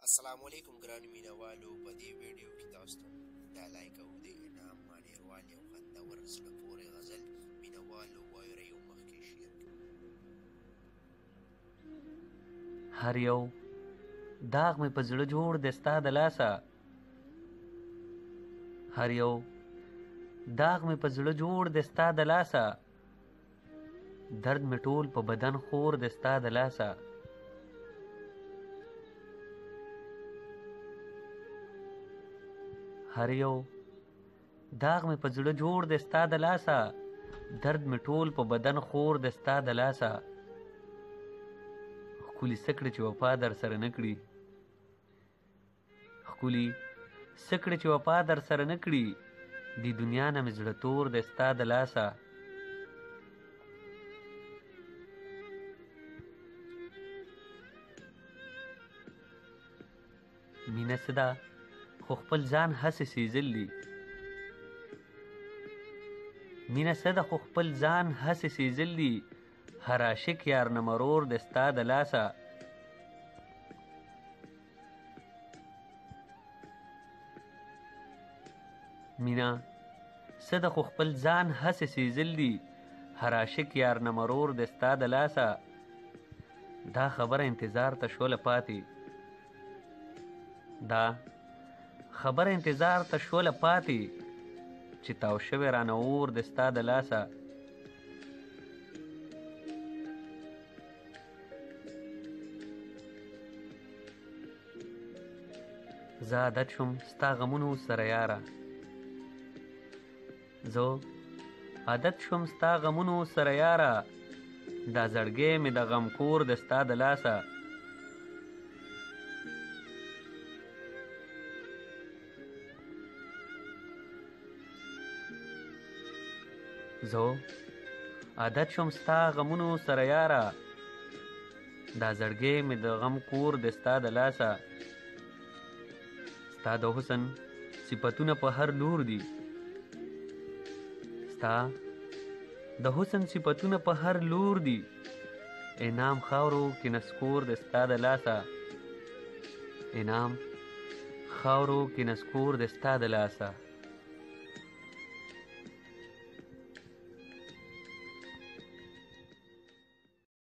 السلام علیکم ګرانو مینوالو. په دې ویډیو کې تاسو ته ډالۍ کوو د انعام مانیروال یو خوندور زړه پورې غزل مینوالو واورئ او مخکې شیر کړئ. هر یو داغ مې په زړه جوړ دی ستا د لاسه، هر یو داغ مې په زړه جوړ دی ستا د لاسه، درد مې ټول په بدن خور دی ستا د لاسه. هر یو داغ مې په زړه جوړ دی ستا د لاسه، درد مې ټول په بدن خور دی ستا د لاسه. ښکلي څه کړې چې وفا در سره نه کړي، ښکلي څه کړې چې وفا در سره نه کړي، دې دنیا نه مې زړه تور دی ستا د لاسه. مینه څه ده خو خپل ځان هسې سېزل دي، مینه څه ده خو خپل ځان هسې سېزل دي، هر عاشق یار نه مرور دی ستا د لاسه. مینه څه ده خو خپل ځان هسې سېزل دي، هر عاشق یار نه مرور دی ستا د لاسه. دا خبره انتظار ته شوله پاتې، دا خبره انتظار ته شوله پاتې، چې تاو شوی رانه اور دی ستا د لاسه. زه عادت شوم ستا غمونو سره یاره، زه عادت شوم ستا غمونو سره یاره، دا زړګی مې د غم کور دی ستا د لاسه. زه عادت شوم ستا غمونو سره یاره، دا زړګی مې د غم کور دی ستا د لاسه. ستا د حسن صفتونه په هر لور دي، ستا د حسن صفتونه په هر لور دي، انعام خاورو کې نسکور دی ستا د لاسه، انعام خاورو کې نسکور دی ستا د لاسه.